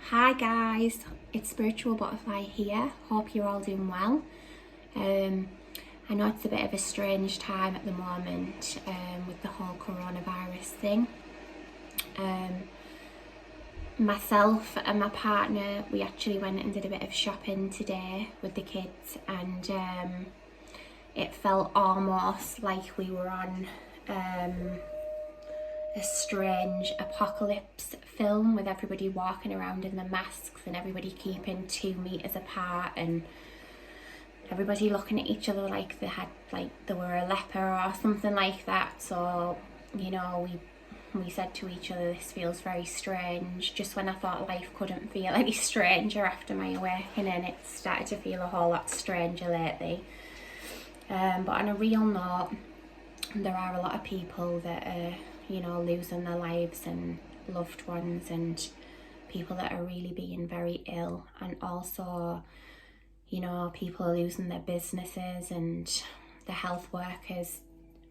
Hi guys, it's Spiritual Butterfly here. Hope you're all doing well. I know it's a bit of a strange time at the moment with the whole coronavirus thing. Myself and my partner, we actually went and did a bit of shopping today with the kids, and it felt almost like we were on a strange apocalypse film with everybody walking around in the masks and everybody keeping 2 meters apart and everybody looking at each other like they were a leper or something like that. So, you know, we said to each other, this feels very strange. Just when I thought life couldn't feel any stranger after my awakening, it started to feel a whole lot stranger lately. But on a real note, there are a lot of people that are, you know, losing their lives and loved ones, and people that are really being very ill, and also, you know, people are losing their businesses, and the health workers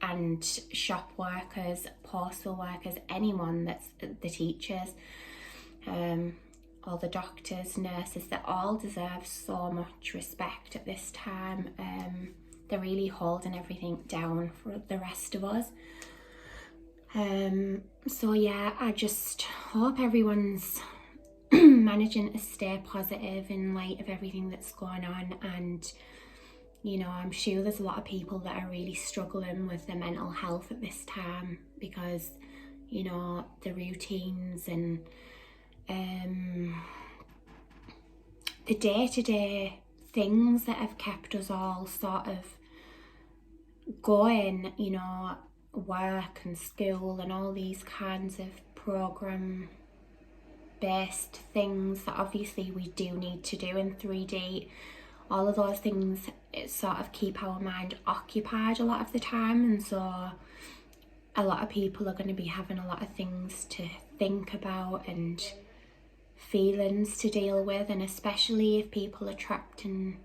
and shop workers, postal workers, anyone that's the teachers, all the doctors, nurses, they all deserve so much respect at this time. They're really holding everything down for the rest of us. So yeah, I just hope everyone's managing to stay positive in light of everything that's going on. And, you know, I'm sure there's a lot of people that are really struggling with their mental health at this time because, you know, the routines and the day-to-day things that have kept us all sort of going, you know, work and school and all these kinds of program based things that obviously we do need to do in 3D. All of those things sort of keep our mind occupied a lot of the time, and so a lot of people are going to be having a lot of things to think about and feelings to deal with, and especially if people are trapped in,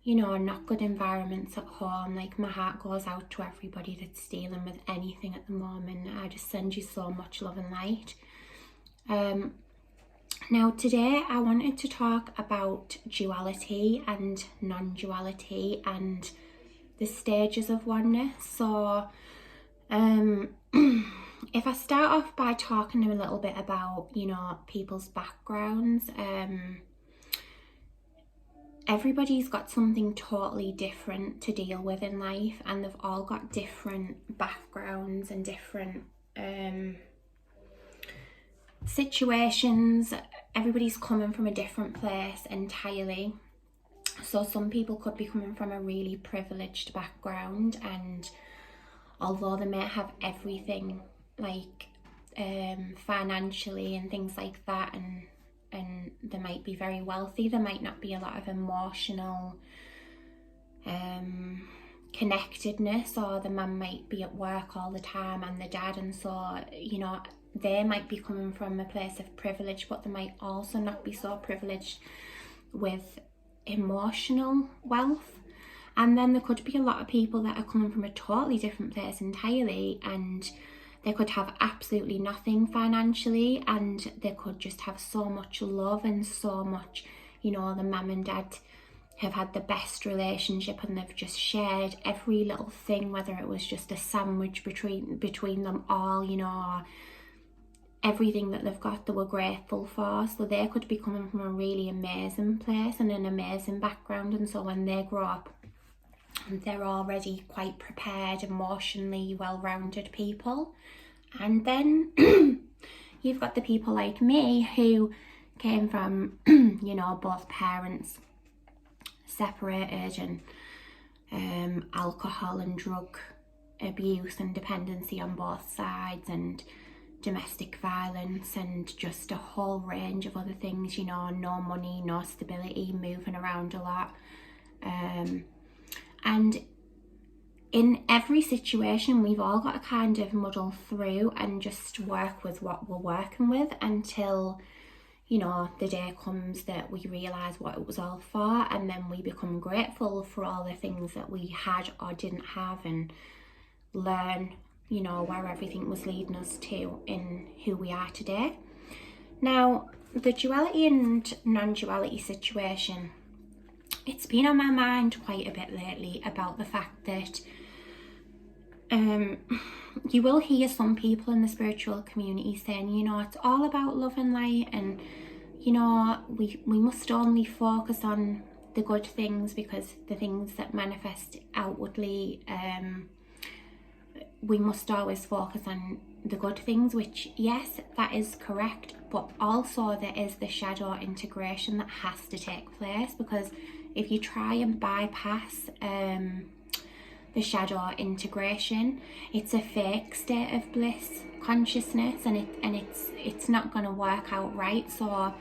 you know, not good environments at home. Like, my heart goes out to everybody that's dealing with anything at the moment. I just send you so much love and light. Now today I wanted to talk about duality and non-duality and the stages of oneness. So if I start off by talking a little bit about, you know, people's backgrounds, everybody's got something totally different to deal with in life, and they've all got different backgrounds and different situations. Everybody's coming from a different place entirely. So some people could be coming from a really privileged background, and although they may have everything, like financially and things like that, and they might be very wealthy, there might not be a lot of emotional connectedness, or the mum might be at work all the time and the dad, and so, you know, they might be coming from a place of privilege, but they might also not be so privileged with emotional wealth. And then there could be a lot of people that are coming from a totally different place entirely, and they could have absolutely nothing financially, and they could just have so much love and so much, you know, the mum and dad have had the best relationship and they've just shared every little thing, whether it was just a sandwich between them all, you know, everything that they've got they were grateful for. So they could be coming from a really amazing place and an amazing background, and so when they grow up, they're already quite prepared, emotionally well-rounded people. And then you've got the people like me who came from, you know, both parents separated, and alcohol and drug abuse and dependency on both sides, and domestic violence, and just a whole range of other things, you know, no money, no stability, moving around a lot. And in every situation, we've all got to kind of muddle through and just work with what we're working with until, you know, the day comes that we realise what it was all for, and then we become grateful for all the things that we had or didn't have, and learn, you know, where everything was leading us to in who we are today. Now, the duality and non-duality situation, it's been on my mind quite a bit lately about the fact that you will hear some people in the spiritual community saying, you know, it's all about love and light, and you know, we must only focus on the good things, because the things that manifest outwardly, we must always focus on the good things, which yes, that is correct, but also there is the shadow integration that has to take place, because if you try and bypass the shadow integration, it's a fake state of bliss consciousness, and it's not going to work out right. So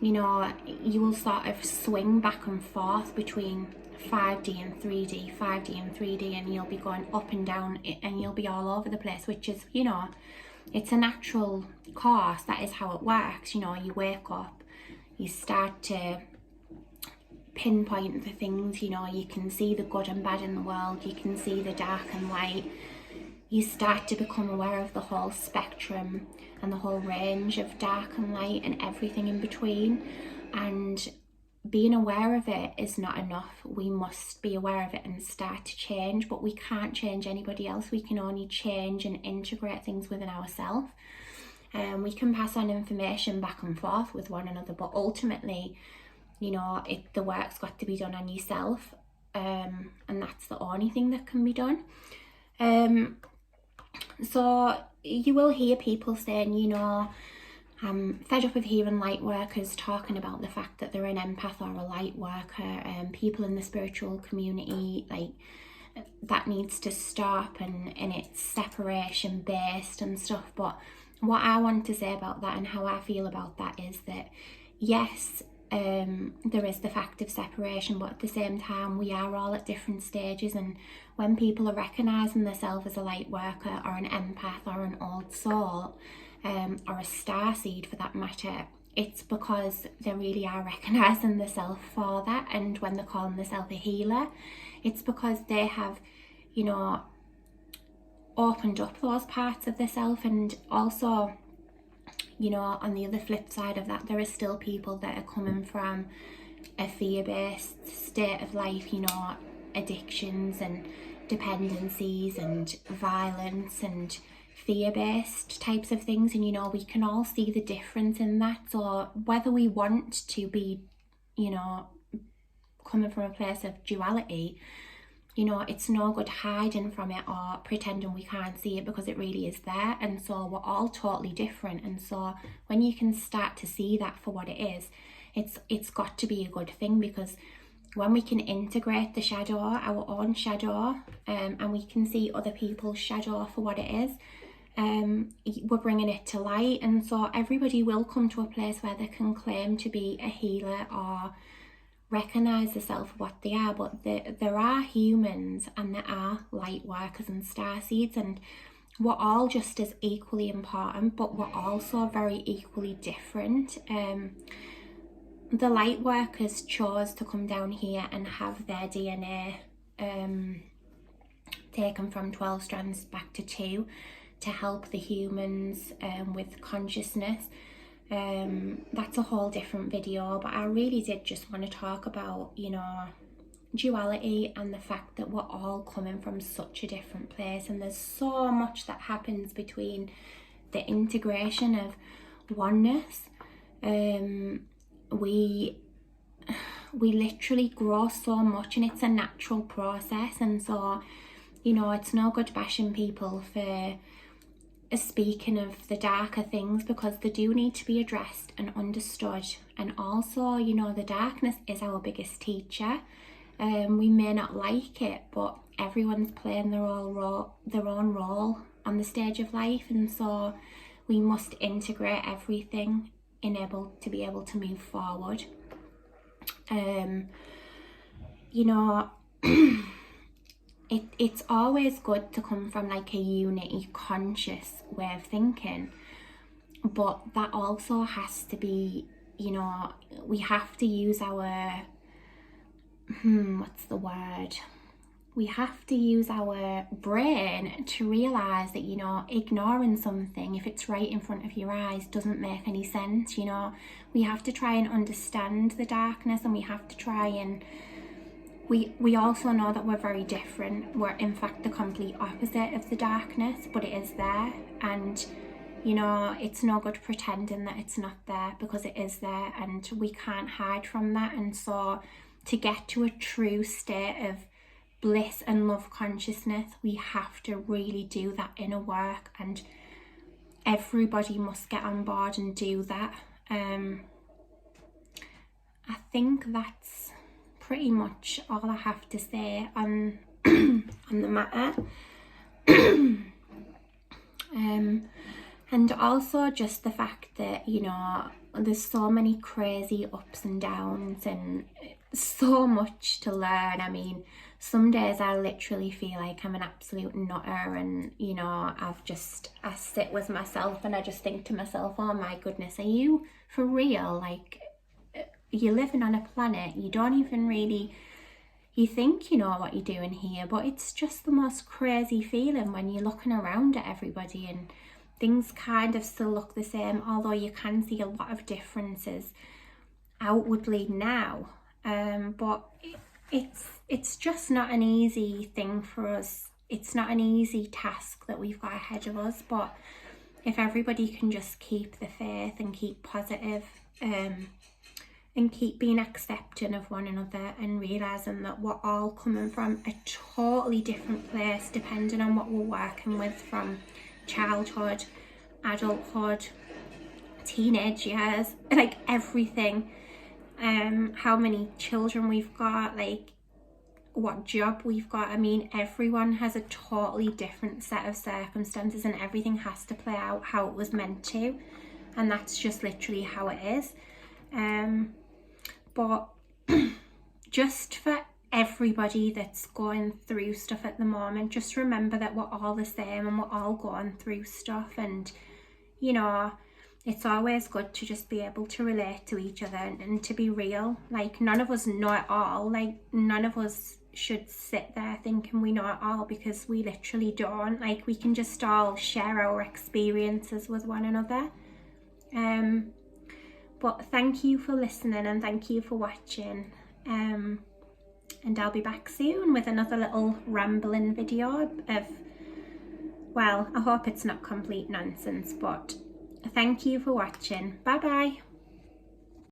you know, you will sort of swing back and forth between 5D and 3D, 5D and 3D, and you'll be going up and down, and you'll be all over the place, which is, you know, it's a natural course. That is how it works. You know, you wake up, you start to pinpoint the things, you know, you can see the good and bad in the world, you can see the dark and light, you start to become aware of the whole spectrum and the whole range of dark and light and everything in between. And being aware of it is not enough. We must be aware of it and start to change, but we can't change anybody else. We can only change and integrate things within ourselves. We can pass on information back and forth with one another, but ultimately, you know, the work's got to be done on yourself, and that's the only thing that can be done. So you will hear people saying, you know, I'm fed up of hearing light workers talking about the fact that they're an empath or a light worker, people in the spiritual community, like, that needs to stop, and it's separation based and stuff. But what I want to say about that and how I feel about that is that yes, there is the fact of separation, but at the same time we are all at different stages, and when people are recognising themselves as a light worker or an empath or an old soul, or a starseed for that matter, it's because they really are recognising themselves for that. And when they're calling themselves a healer, it's because they have, you know, opened up those parts of themselves. And also, you know, on the other flip side of that, there are still people that are coming from a fear-based state of life, you know, addictions and dependencies and violence and fear-based types of things. And you know, we can all see the difference in that. So whether we want to be, you know, coming from a place of duality, you know, it's no good hiding from it or pretending we can't see it, because it really is there. And so we're all totally different. And so when you can start to see that for what it is, it's got to be a good thing, because when we can integrate the shadow, our own shadow, and we can see other people's shadow for what it is, we're bringing it to light. And so everybody will come to a place where they can claim to be a healer or recognise themselves for what they are. But there are humans and there are light workers and starseeds, and we're all just as equally important, but we're also very equally different. The light workers chose to come down here and have their DNA taken from 12 strands back to 2 to help the humans with consciousness. That's a whole different video, but I really did just want to talk about, you know, duality and the fact that we're all coming from such a different place, and there's so much that happens between the integration of oneness. We literally grow so much, and it's a natural process. And so, you know, it's no good bashing people for speaking of the darker things, because they do need to be addressed and understood. And also, you know, the darkness is our biggest teacher. We may not like it, but everyone's playing their own role on the stage of life, and so we must integrate everything to be able to move forward. You know, it's always good to come from like a unity conscious way of thinking, but that also has to be, you know, we have to use our what's the word, we have to use our brain to realise that, you know, ignoring something, if it's right in front of your eyes, doesn't make any sense. You know, we have to try and understand the darkness, and we have to try and we also know that we're very different. We're in fact the complete opposite of the darkness, but it is there. And you know, it's no good pretending that it's not there, because it is there and we can't hide from that. And so to get to a true state of bliss and love consciousness, we have to really do that inner work, and everybody must get on board and do that. I think that's pretty much all I have to say on on the matter. And also just the fact that, you know, there's so many crazy ups and downs and so much to learn. I mean, some days I literally feel like I'm an absolute nutter, and you know, I sit with myself and I just think to myself, oh my goodness, are you for real? Like, you're living on a planet, you don't even really, you think you know what you're doing here, but it's just the most crazy feeling when you're looking around at everybody and things kind of still look the same, although you can see a lot of differences outwardly now. But it's just not an easy thing for us. It's not an easy task that we've got ahead of us, but if everybody can just keep the faith and keep positive, and keep being accepting of one another, and realising that we're all coming from a totally different place depending on what we're working with, from childhood, adulthood, teenage years, like everything, how many children we've got, like what job we've got. I mean, everyone has a totally different set of circumstances, and everything has to play out how it was meant to, and that's just literally how it is. But just for everybody that's going through stuff at the moment, just remember that we're all the same and we're all going through stuff. And you know, it's always good to just be able to relate to each other and to be real. Like, none of us know it all. Like, none of us should sit there thinking we know it all, because we literally don't. Like, we can just all share our experiences with one another. But thank you for listening, and thank you for watching. And I'll be back soon with another little rambling video of, well, I hope it's not complete nonsense, but thank you for watching. Bye bye.